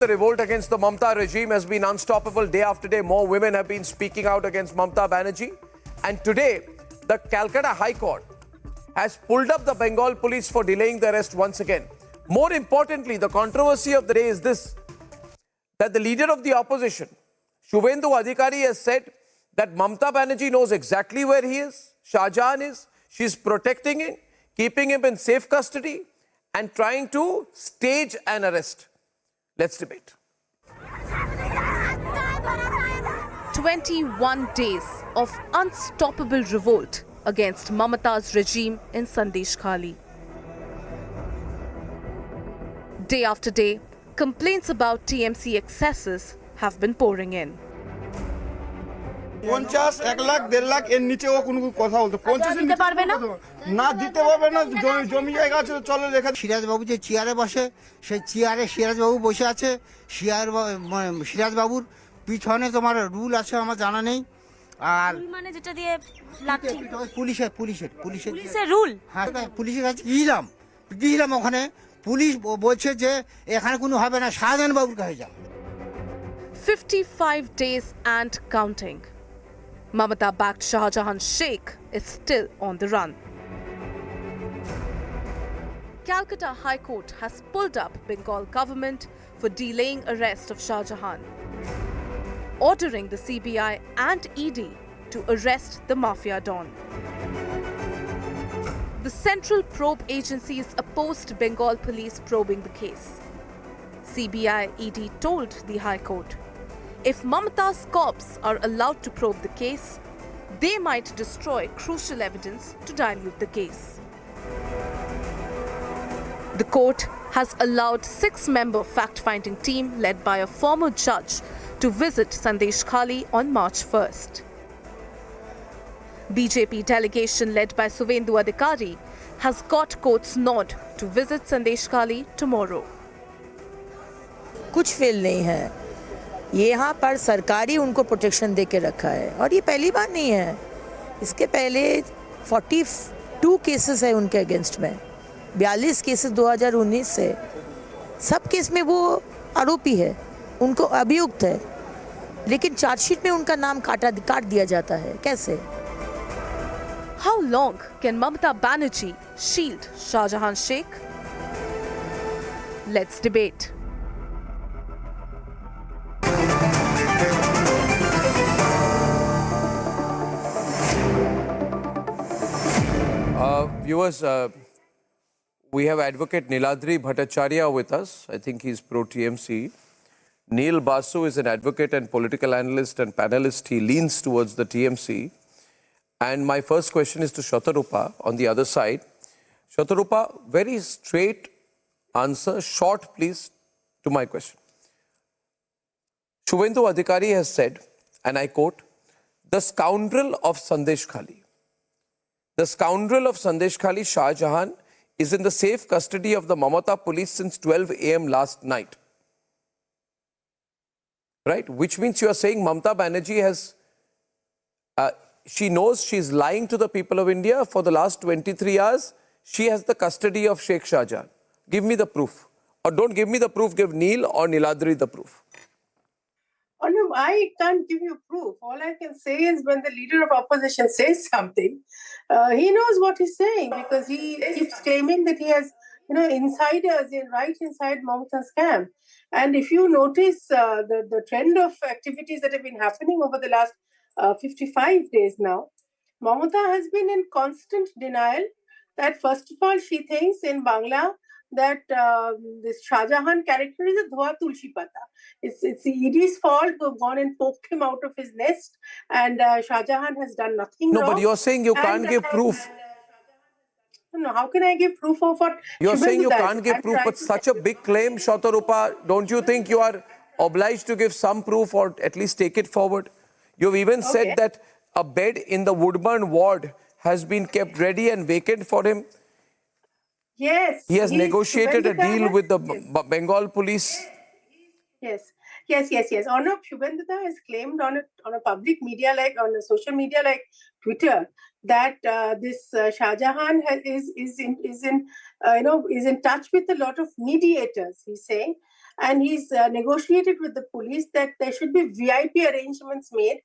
The revolt against the Mamata regime has been unstoppable day after day. More women have been speaking out against Mamata Banerjee. And today, the Calcutta High Court has pulled up the Bengal police for delaying the arrest once again. More importantly, the controversy of the day is this, that the leader of the opposition, Suvendu Adhikari, has said that Mamata Banerjee knows exactly where he is, Shahjahan is. She's protecting him, keeping him in safe custody and trying to stage an arrest. Let's debate. 21 days of unstoppable revolt against Mamata's regime in Sandeshkhali. Day after day, complaints about TMC excesses have been pouring in. 50, 1 lakh 1.5 lakh এর নিচেও কোনো কথা বলতে 50 দিতে পারবে না না দিতে পারবে না জমি জায়গা আছে চলো লেখা সিরাজ বাবু যে চেয়ারে বসে সেই চেয়ারে সিরাজ বাবু বসে আছে সিরাজ বাবুর পিছনে তোমার রুল আছে আমার জানা নেই আর মানে যেটা দিয়ে লাঠি পুলিশের রুল হ্যাঁ পুলিশের কাছে গিয়েছিলাম ওখানে পুলিশ বলছে যে এখানে কোনো হবে না শাহজাহান বাবুর কাছে যাও 55 days and counting. Mamata-backed Shahjahan Sheikh is still on the run. Calcutta High Court has pulled up Bengal government for delaying arrest of Shahjahan, ordering the CBI and ED to arrest the Mafia Don. The central probe agencies opposed Bengal police probing the case. CBI ED told the High Court, if Mamata's corps are allowed to probe the case, they might destroy crucial evidence to dilute the case. The court has allowed 6-member fact-finding team led by a former judge to visit Sandeshkhali on March 1st. BJP delegation led by Suvendu Adhikari has got court's nod to visit Sandeshkhali tomorrow. कुछ fail नहीं है ये यहाँ पर सरकारी उनको protection दे के रखा है और ये पहली बार नहीं है इसके पहले 42 केसेस है उनके अगेंस्ट में 42 केसेस 2019 से सब केस में वो आरोपी है उनको अभियुक्त है लेकिन चार्जशीट में उनका नाम काट दिया जाता है कैसे How long can Mamata Banerjee shield Shahjahan Sheikh? Let's debate. Viewers, we have advocate Niladri Bhattacharya with us. I think he's pro-TMC. Neil Basu is an advocate and political analyst and panelist. He leans towards the TMC. And my first question is to Shatarupa on the other side. Shatarupa, very straight answer, short please, to my question. Suvendu Adhikari has said, and I quote, the scoundrel of Sandeshkhali. The scoundrel of Sandeshkhali, Shahjahan, is in the safe custody of the Mamata police since 12 a.m. last night. Right? Which means you are saying Mamata Banerjee has, she knows she's lying to the people of India for the last 23 hours. She has the custody of Sheikh Shahjahan. Give me the proof. Or don't give me the proof, give Neil or Niladri the proof. Arnab, I can't give you proof. All I can say is when the leader of opposition says something, he knows what he's saying because he keeps claiming that he has, insiders right inside Mamata's camp. And if you notice the trend of activities that have been happening over the last 55 days now, Mamata has been in constant denial that first of all, she thinks in Bangla that this Shahjahan character is a dhua tulsi pata. It's the ED's fault to have gone and poked him out of his nest, and Shahjahan has done nothing wrong. No, but you're saying you can't give proof. No, how can I give proof of what? You're saying you can't give proof, but such a big claim, Shatarupa, don't you think you are obliged to give some proof or at least take it forward? You've even said that a bed in the Woodburn ward has been kept ready and vacant for him. Yes. He has negotiated a deal with the Bengal police. Yes. Arnab, Suvendu has claimed on a public media, like on a social media like Twitter, that this Shahjahan is in touch with a lot of mediators. He's saying, and he's negotiated with the police that there should be VIP arrangements made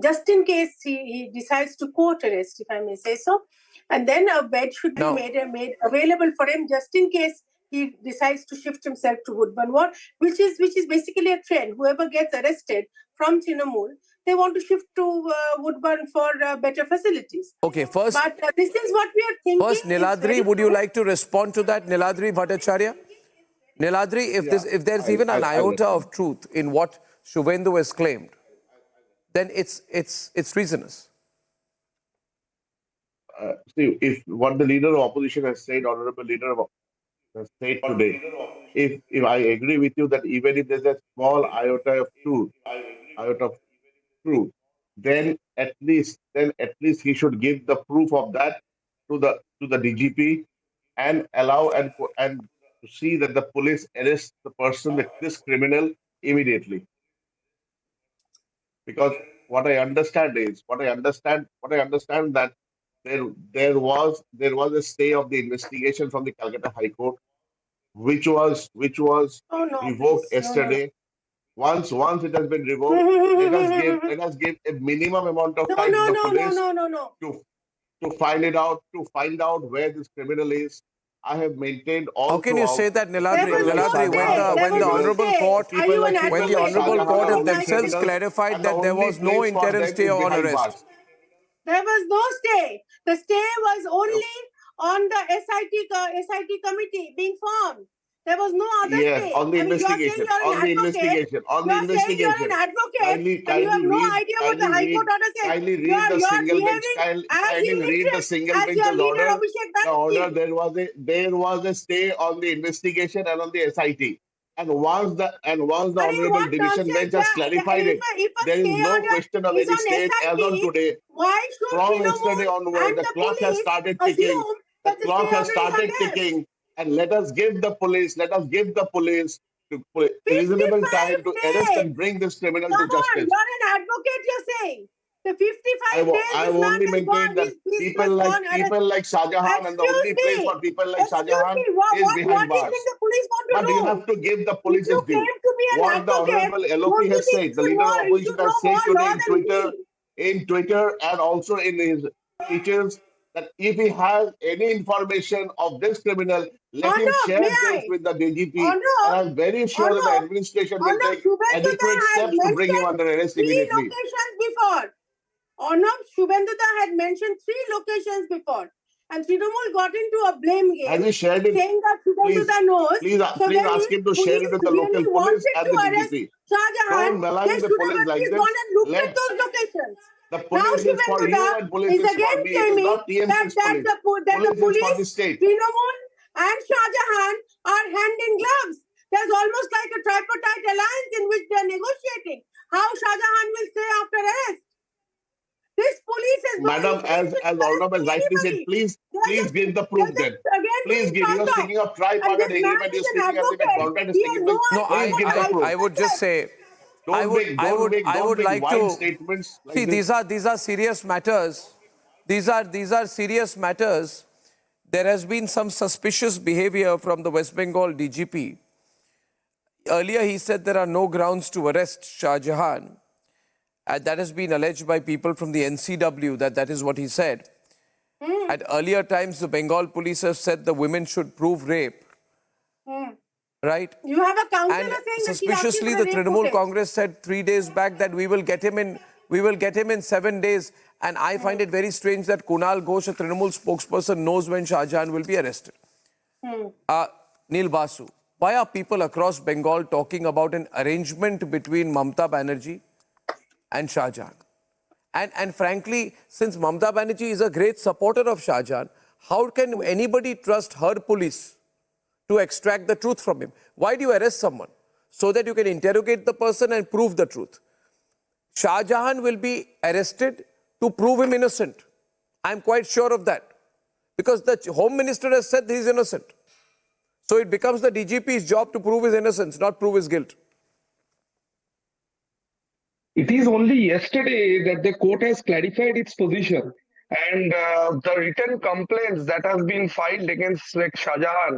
just in case he decides to court arrest, if I may say so. And then a bed should be Now- made available for him just in case he decides to shift himself to Woodburn Ward, which is basically a trend. Whoever gets arrested from Trinamool, they want to shift to Woodburn for better facilities. Okay, first, But this is what we are thinking. first is very Niladri, would you true. like to respond to that? Niladri Bhattacharya? Niladri, if there's even an iota of truth in what Suvendu has claimed, then it's treasonous. See, if what the leader of opposition has said, honorable leader of has said today, if I agree with you that even if there's a small iota of truth, then at least he should give the proof of that to the DGP and allow and to see that the police arrest the person, this criminal, immediately. Because what I understand that there was a stay of the investigation from the Calcutta High Court, which was Oh, no, revoked please. No, no. yesterday. Once it has been revoked, let us give a minimum amount of time to the police to find where this criminal is. I have maintained all. How can you say that, Niladri? There was no Niladri, stay. when the honourable court, Are you an when the advocate? honourable court have Oh, themselves my clarified that there was no interim stay on arrest. There was no stay. The stay was only on the SIT committee being formed. There was no other Yes, stay. on the I mean, investigation. You're saying you're an advocate, and you have no idea what the High Court order says. Kindly read You're the single bench. behaving as Kindly read the illiterate single as your bench's leader, order. Abhishek The order, Banerjee. there was a stay on the investigation and on the SIT. And once the honorable what division bench nonsense has clarified it, if a there is stay no order question of is any on state as on SIT, today. why should From Trinamool yesterday onward, and the the clock has police started ticking. assume The that the clock stay has order is started on them? ticking, and let us give the police reasonable 55 time to arrest days. and bring this criminal Come to on, justice. you're an advocate, you're saying. The 55 days I've this man only has maintained gone, that he's people just like gone Shahjahan, and the only place for people like Shahjahan is what behind do you bars. think the police want to But do? you have to give the If police you its due. claim to be an What the advocate, honorable don't LOP you has think said, the leader of you opposition should know has said more today law in than me? Twitter and also in his speeches, that if he has any information of this criminal, let him Arnab, share may this I? with the DGP. And Arnab, I'm very sure that the administration will take Suvendu adequate has steps to bring him mentioned under arrest 3 immediately. locations before. Arnab, Suvendu had mentioned 3 locations before. And Trinamool got into a blame game. Has he shared it? Saying that Suvendu knows. Please ask him to share it with the local really police wanted and to the arrest DGP. Shahjahan, Don't malign they the should police have at like least this. gone and looked at Let those locations. the Now police is for Suvendu you and police is is for again me. It is claiming not TMC's police. that the Police is for the police, state. Trinamool and Shahjahan are hand in gloves. There's almost like a tripartite alliance in which they're negotiating how Shahjahan will stay after arrest. This police is Madam, as Arnab has rightly said, please give the proof then. Please give. You are speaking of tripartite agreement. You are speaking as if a contract is taking place. No, Please give the proof. I would just say, I would like wild to statements like see this. these are serious matters. These are serious matters. There has been some suspicious behavior from the West Bengal DGP. Earlier, he said there are no grounds to arrest Shahjahan. That has been alleged by people from the NCW, that is what he said. At earlier times, the Bengal police have said the women should prove rape. Right? You have a counselor And saying that suspiciously, the Trinamool Congress said 3 days back that we will get him in 7 days. And I find it very strange that Kunal Ghosh, a Trinamool spokesperson, knows when Shahjahan will be arrested. Neil Basu, why are people across Bengal talking about an arrangement between Mamata Banerjee and Shahjahan? And frankly, since Mamata Banerjee is a great supporter of Shahjahan, how can anybody trust her police to extract the truth from him? Why do you arrest someone? So that you can interrogate the person and prove the truth. Shahjahan will be arrested to prove him innocent. I'm quite sure of that. Because the Home Minister has said he's innocent. So it becomes the DGP's job to prove his innocence, not prove his guilt. It is only yesterday that the court has clarified its position And the written complaints that has been filed against Sheikh Shahjahan,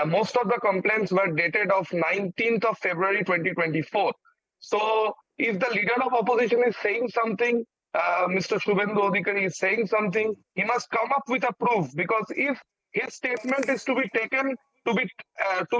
most of the complaints were dated of 19th of February 2024. So if the leader of opposition is saying something, Mr. Suvendu Adhikari is saying something, he must come up with a proof, because if his statement is to be taken to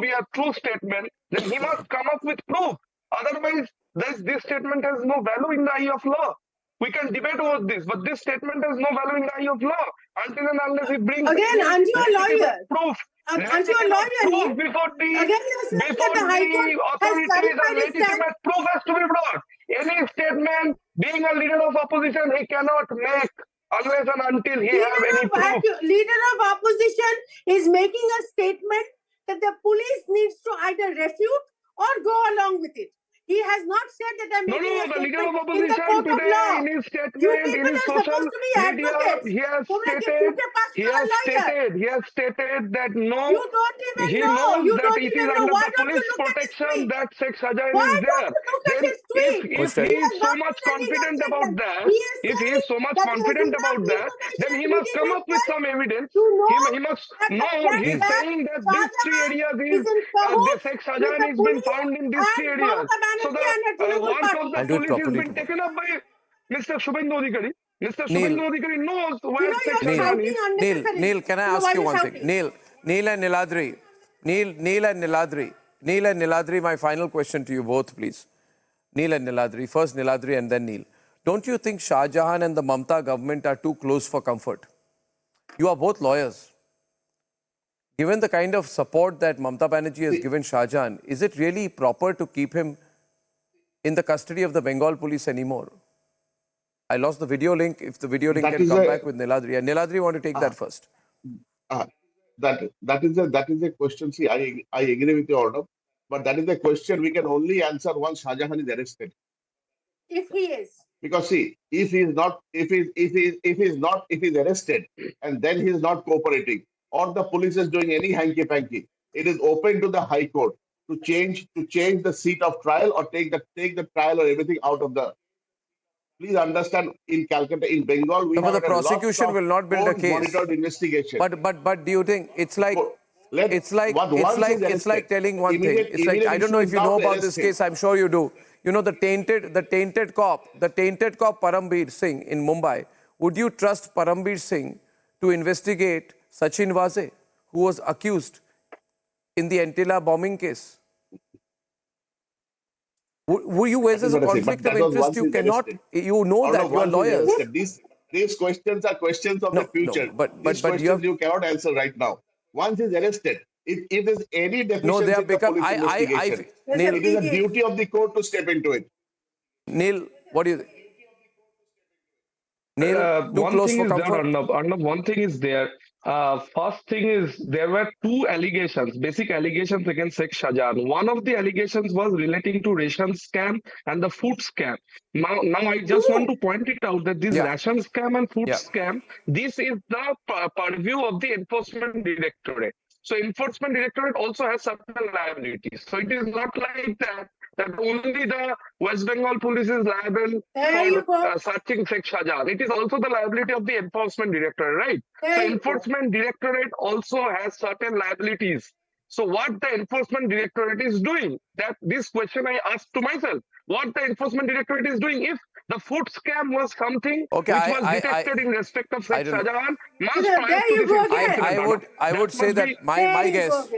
be a true statement, then he must come up with proof. Otherwise, this statement has no value in the eye of law. We can debate over this, but this statement has no value in the eye of law until and unless he brings Again, aren't you a lawyer? proof. Aren't you a lawyer? Proof before the Again, you're saying that the High Court has authorities clarified and his stand. legitimate proof has to be brought. Any statement, being a leader of opposition, he cannot make unless and until he have any proof. Leader of opposition is making a statement that the police needs to either refute or go along with it. He has not said that I'm making a The leader of statement in the opposition court of today, law. in his You statement, in people his are social supposed to be media, advocates. he has stated that no, You don't even he know. knows You that don't it is even know. under Why the don't you police look at his protection tweet? that Sheikh Shahjahan Why is there. don't you look at Then his tweet? if Mr. he He is has so not much been any confident about objection. that, He is if he saying is so much that he has confident enough about that, then he information must come up with within some evidence. to know He must that know, he's that saying that these three Shahjahan areas is in the cahoots Sheikh with Shahjahan the has been police found in these and three areas. Mamata So Banerjee and the the Trinamool work of party. the I'll do it police has properly been tomorrow. taken up by Mr. Suvendu Adhikari. Mr. Neil. Suvendu Adhikari knows You where know, Sheikh you're Shahjahan shouting is. unnecessarily. Neil, can I You know ask why you you're one thing? shouting? Neil and Niladri. Neil and Niladri, my final question to you both, please. Neil and Niladri. First Niladri and then Neil. Don't you think Shahjahan and the Mamata government are too close for comfort? You are both lawyers. Given the kind of support that Mamata Banerjee has given Shahjahan, is it really proper to keep him in the custody of the Bengal police anymore? I lost the video link. If the video link That can is come a- back with Niladri. And Niladri, want to take that first? That is a question. See, I agree with you, Arnab, but that is a question we can only answer once Shahjahan is arrested. If he is. Because see, if he's arrested and then he is not cooperating, or the police is doing any hanky panky, it is open to the High Court to change the seat of trial or take the trial or everything out of the. Please understand, in Calcutta, in Bengal, we No, but have the prosecution will not build a case. monitored investigation. But do you think it's like Once he's it's like arrested, telling one thing. immediate- It's like, I don't know if you know about this case. I'm sure you do. You know the tainted cop Parambir Singh in Mumbai. Would you trust Parambir Singh to investigate Sachin Vase, who was accused in the Antilla bombing case? Would you raise as a conflict of interest? You cannot. You know that you are lawyers. These questions are questions of the future. but These questions you cannot answer right now. Once he's arrested, if there's any deficiency they have in the become. police investigation, Neil, it is a duty of the court to step into it. Neil, what do you think? Neil, too One close thing for is there, comfort? Arnab, one thing is there. First thing is there were two allegations, basic allegations against Sheikh Shahjahan. One of the allegations was relating to ration scam and the food scam. Now I just want to point it out that this ration scam and food scam, this is the purview of the Enforcement Directorate. So Enforcement Directorate also has certain liabilities. So it is not like that only the West Bengal police is liable for searching Sheikh Shahjahan. It is also the liability of the Enforcement Directorate, right? So Enforcement Directorate also has certain liabilities. So what the Enforcement Directorate is doing, that this question I asked to myself, what the Enforcement Directorate is doing, if the food scam was something which was detected in respect of Sheikh Shahjahan, must prior to this incident. I would say that my guess.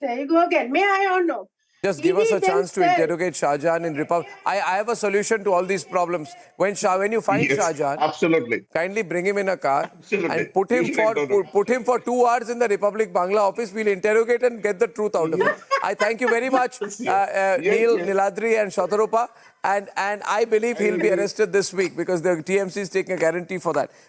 There you go again. May I or no? Just give us a chance to interrogate Shahjahan in Republic. I have a solution to all these problems. When you find Shahjahan, absolutely, kindly bring him in a car and put him for 2 hours in the Republic Bangla office. We'll interrogate and get the truth out of him. I thank you very much, Neil, Niladri and Shatarupa. And I believe he'll be arrested this week because the TMC is taking a guarantee for that.